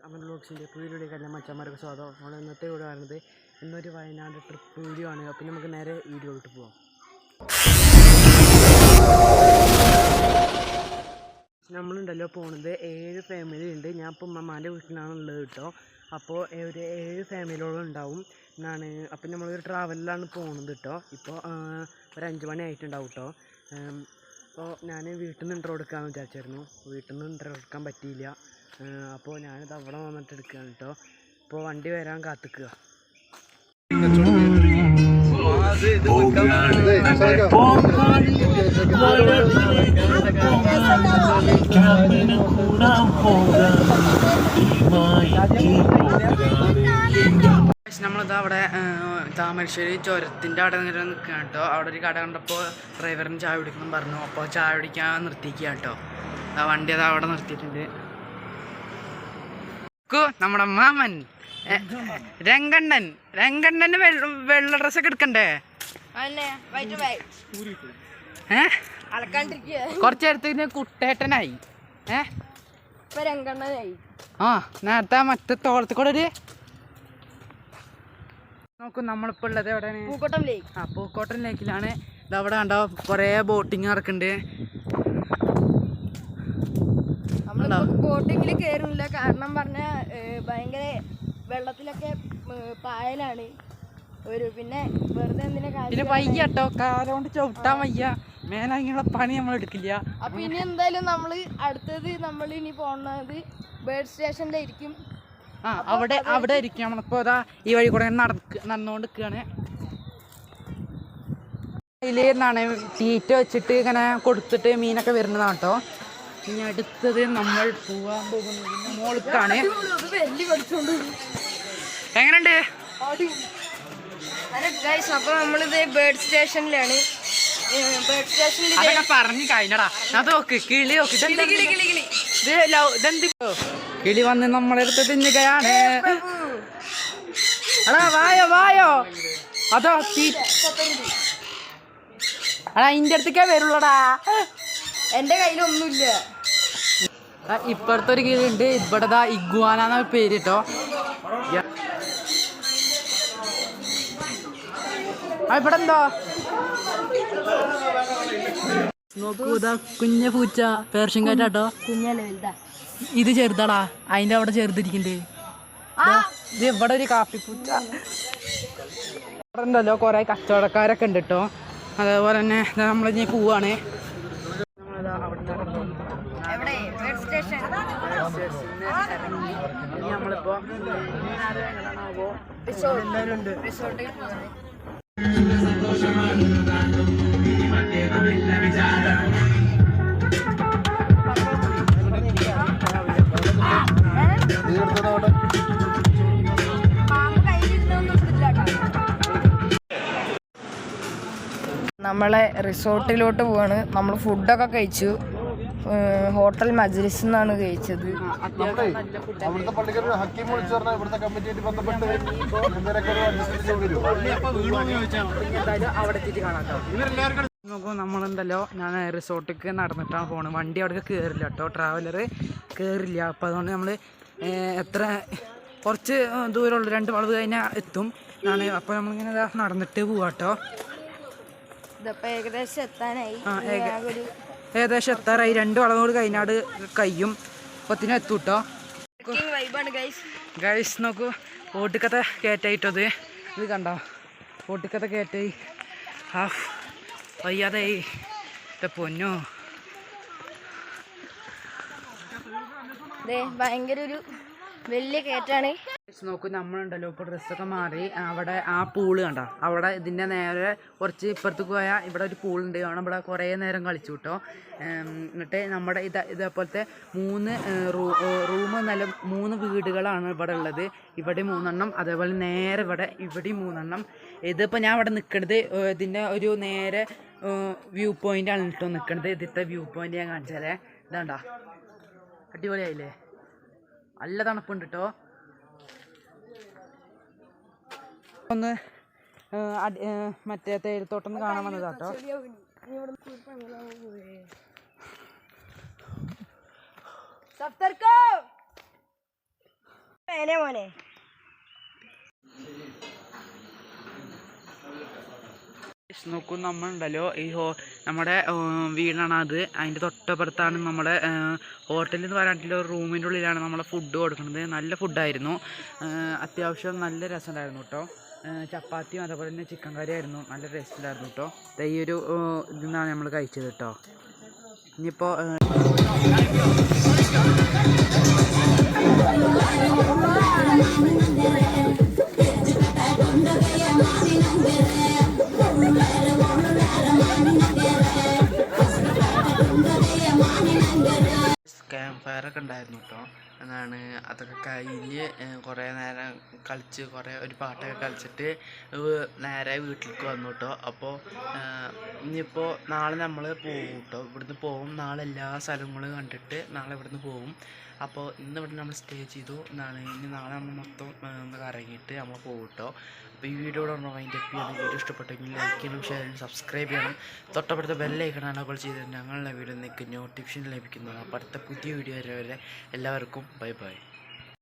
അമൽ വ്ലോഗ്സിൻ്റെ പുതിയൊരു കല്യാണം മച്ചന്മാർക്ക് സ്വാഗതം. നമ്മൾ ഇന്നത്തെ വീഡിയോ പറയുന്നത് ഇന്നൊരു വയനാട് ട്രിപ്പ് വീഡിയോ ആണ്. അപ്പം നമുക്ക് നേരെ വീഡിയോയിലോട്ട് പോകാം. നമ്മളുണ്ടല്ലോ പോകുന്നത് 7 ഫാമിലി ഉണ്ട്. ഞാൻ ഇപ്പോൾ ഉമ്മമാൻ്റെ വീട്ടിലാണ് ഉള്ളത് കേട്ടോ. അപ്പോൾ ഒരു 7 ഫാമിലിയോളം ഉണ്ടാവും എന്നാണ്. അപ്പം നമ്മളൊരു ട്രാവലിലാണ് പോകുന്നത് കേട്ടോ. ഇപ്പോൾ ഒരു 5 മണി ആയിട്ടുണ്ടാവും കേട്ടോ. അപ്പോൾ ഞാൻ വീട്ടിൽ നിന്ന് ഇൻട്രോ എടുക്കാമെന്ന് വിചാരിച്ചായിരുന്നു. വീട്ടിൽ നിന്ന് ഇൻട്രോ എടുക്കാൻ പറ്റിയില്ല. അപ്പോൾ ഞാനിത് അവിടെ വന്നിട്ട് എടുക്കുകയാണ് കേട്ടോ. ഇപ്പോൾ വണ്ടി വരാൻ കാത്തിക്കുക. നമ്മളിതാ അവിടെ താമരശ്ശേരി ചുരത്തിൻ്റെ അവിടെ നിന്ന് നിൽക്കുകയാണ് കേട്ടോ. അവിടെ ഒരു കട കണ്ടപ്പോൾ ഡ്രൈവറിന് ചായ കുടിക്കണം പറഞ്ഞു. അപ്പോൾ ചായ കുടിക്കാൻ നിർത്തിക്കുക കേട്ടോ. വണ്ടി അത് അവിടെ നിർത്തിയിട്ടുണ്ട്. നമ്മുടെ മാമൻ രംഗണ്ണന് വെള്ള ഡ്രസ്സൊക്കെ എടുക്കണ്ടേ? കുറച്ച് നേരത്തേക്ക് കുട്ടേട്ടനായി. ആ നേരത്തെ മറ്റേ തോളത്ത് കൂടെ ഒരു നോക്കൂ. നമ്മളിപ്പോൾ ഉള്ളത് എവിടെയാണ്? പൂക്കോട്ടം ലേക്കിലാണ്. ഇതവിടെ കണ്ടോ കുറേ ബോട്ടിങ് നടക്കുന്നുണ്ട്. ബോട്ടിങ്ങിൽ കയറുന്നില്ല, കാരണം പറഞ്ഞാൽ ഭയങ്കര വെള്ളത്തിലൊക്കെ പായലാണ്. പിന്നെ വെറുതെ എന്തിനാ പിന്നെ വയ്യ കേട്ടോ, കാലുകൊണ്ട് ചവിട്ടാൻ വയ്യ. മേലാങ്ങിയുള്ള പണി നമ്മൾ എടുക്കില്ല. അപ്പൊ ഇനി എന്തായാലും അടുത്തത് നമ്മൾ ഇനി പോകുന്നത് ബേർഡ് സ്റ്റേഷനിലായിരിക്കും. അവിടെ ഇരിക്കും. നമ്മളിപ്പോ അതാ ഈ വഴി കൂടെ നടന്നുകൊണ്ട് നിൽക്കുകയാണ്. അതിൽ നിന്നാണ് തീറ്റ വെച്ചിട്ട് ഇങ്ങനെ കൊടുത്തിട്ട് മീനൊക്കെ വരുന്നതാണ് കേട്ടോ. ഇനി അടുത്തത് നമ്മൾ പോകാൻ പോകുന്നതിന് മോൾക്കാണ്. എങ്ങനെയുണ്ട്? അപ്പൊ നമ്മളിത് ബേർഡ് സ്റ്റേഷനിലാണ്. ബേർഡ് സ്റ്റേഷനിൽ പറഞ്ഞു കഴിഞ്ഞടാ. അത് നോക്ക്, കിളി നോക്ക്. കിളി വന്ന് നമ്മളെടുത്ത് തിന്നുകയാണ്. അടാ വായോ. അതോ അടാ ഇന്റെ അടുത്തേക്കേ വരുള്ളടാ. എന്റെ കയ്യിലൊന്നുമില്ല. ഇപ്പുറത്തെ ഒരു കിളി ഉണ്ട്. ഇവിടെ ഇഗ്വാന എന്ന പേര് കേട്ടോ. ഇവിടെ എന്തോ നോക്കൂ, ഇതാ കുഞ്ഞ പൂച്ച പേർഷ്യൻ കാറ്റാട്ടോ. ഇത് ചെറുതാടാ, അതിന്റെ അവിടെ ചെറുതിരിക്കണ്ടേ. ഇത് ഇവിടെ ഒരു കാപ്പിപ്പൂച്ച. ഇവിടെ ഉണ്ടല്ലോ കൊറേ കച്ചവടക്കാരൊക്കെ ഉണ്ട് കേട്ടോ. അതേപോലെ തന്നെ നമ്മളിനി പോവാണ്. നമ്മളിപ്പോ നമ്മളെ റിസോർട്ടിലോട്ട് പോവാണ്. നമ്മൾ ഫുഡൊക്കെ കഴിച്ചു. ഹോട്ടൽ മജ്ലിസ് എന്നാണ് കഴിച്ചത്. നോക്കൂ, നമ്മളുണ്ടല്ലോ ഞാൻ റിസോർട്ടിലേക്ക് നടന്നിട്ടാണ് പോണത്. വണ്ടി അവിടെ കയറില്ല കേട്ടോ, ട്രാവലർ കയറില്ല. അപ്പോൾ അതുകൊണ്ട് നമ്മൾ കുറച്ച് ദൂരമുള്ളൂ, 2 വളവ് കഴിഞ്ഞാൽ എത്തും എന്നാണ്. അപ്പോൾ നമ്മളിങ്ങനെ നടന്നിട്ട് പോവാം കേട്ടോ. ഏകദേശം എത്താറായി. 2 വളവോട് കഴിഞ്ഞാട് കഴിയും. അപ്പത്തിനും എത്തും കേട്ടോ. ഗൈസ് നോക്കൂ, ഓട്ടിക്കത്തെ കയറ്റായിട്ടത്. ഇത് കണ്ടോ, ഓട്ടിക്കത്തെ കയറ്റായി. വയ്യാതെ പൊന്നോ. ഭയങ്കര ഒരു വലിയ കയറ്റാണ്. നോക്കൂ, നമ്മളുണ്ടല്ലോ ഇപ്പോൾ ഡ്രസ്സൊക്കെ മാറി അവിടെ ആ പൂള് കണ്ട. അവിടെ ഇതിൻ്റെ നേരെ കുറച്ച് ഇപ്പുറത്തേക്ക് പോയാൽ ഇവിടെ ഒരു പൂളുണ്ട്. കാരണം ഇവിടെ കുറേ നേരം കളിച്ചു കേട്ടോ. എന്നിട്ട് നമ്മുടെ ഇതേപോലത്തെ 3 റൂം നല്ല 3 വീടുകളാണ് ഇവിടെ ഉള്ളത്. ഇവിടെ 3 എണ്ണം, അതേപോലെ നേരെ ഇവിടെ 3 എണ്ണം. ഇതിപ്പോൾ ഞാൻ ഇവിടെ നിൽക്കുന്നത് ഇതിൻ്റെ ഒരു നേരെ വ്യൂ പോയിൻ്റാണ് കേട്ടോ നിൽക്കുന്നത്. ഇതിൻ്റെ വ്യൂ പോയിൻ്റ് ഞാൻ കാണിച്ചാലേ. ഇതാണ്ടാ, അടിപൊളിയായില്ലേ? നല്ല തണുപ്പുണ്ട് കേട്ടോ. ഒന്ന് മറ്റേ തേയിലത്തോട്ടം കാണാൻ വന്നതാട്ടോ. മോനെ. നോക്കൂ, നമ്മളുണ്ടല്ലോ നമ്മുടെ വീടാണ് അത്. അതിൻ്റെ തൊട്ടപ്പുറത്താണ് നമ്മുടെ ഹോട്ടലിൽ എന്ന് പറയാനായിട്ടുള്ള ഒരു റൂമിൻ്റെ ഉള്ളിലാണ് നമ്മളെ ഫുഡ് കൊടുക്കുന്നത്. നല്ല ഫുഡായിരുന്നു, അത്യാവശ്യം നല്ല രസമുണ്ടായിരുന്നു കേട്ടോ. ചപ്പാത്തിയും അതേപോലെ തന്നെ ചിക്കൻ കറി ആയിരുന്നു, നല്ല ടേസ്റ്റ് ഉണ്ടായിരുന്നു കേട്ടോ. ഈ ഒരു ഇതിൽ നിന്നാണ് നമ്മൾ കഴിച്ചത് കേട്ടോ. ഇനിയിപ്പോൾ ക്യാമ്പ് ഫയറൊക്കെ ഉണ്ടായിരുന്നു കേട്ടോ. എന്നാണ് അതൊക്കെ കഴിഞ്ഞ് കുറേ നേരം കളിച്ച് ഒരു പാട്ടൊക്കെ കളിച്ചിട്ട് നേരെ വീട്ടിലേക്ക് വന്നു കേട്ടോ. അപ്പോൾ ഇനിയിപ്പോൾ നാളെ നമ്മൾ പോകും കേട്ടോ. ഇവിടുന്ന് പോകും, നാളെ എല്ലാ സ്ഥലങ്ങളും കണ്ടിട്ട് നാളെ ഇവിടുന്ന് പോകും. അപ്പോൾ ഇന്ന് ഇവിടെ നമ്മൾ സ്റ്റേ ചെയ്തു എന്നാണ്. ഇനി നാളെ നമ്മൾ മൊത്തം ഒന്ന് കറങ്ങിയിട്ട് നമ്മൾ പോകും കേട്ടോ. അപ്പോൾ ഈ വീഡിയോ ഇവിടെ അതിൻ്റെ വീഡിയോ ഇഷ്ടപ്പെട്ടെങ്കിൽ ലൈക്ക് ചെയ്യണം, ഷെയർ ചെയ്യണം, സബ്സ്ക്രൈബ് ചെയ്യണം. തൊട്ടപ്പുറത്ത് ബെല്ലൈക്കണാണ് അപ്പോൾ ചെയ്തിട്ട് ഞങ്ങളുടെ വീഡിയോ നിങ്ങൾക്ക് നോട്ടിഫിക്കേഷൻ ലഭിക്കുന്നത്. അപ്പോൾ അടുത്ത പുതിയ വീഡിയോ വരെ എല്ലാവർക്കും ബൈ ബൈ.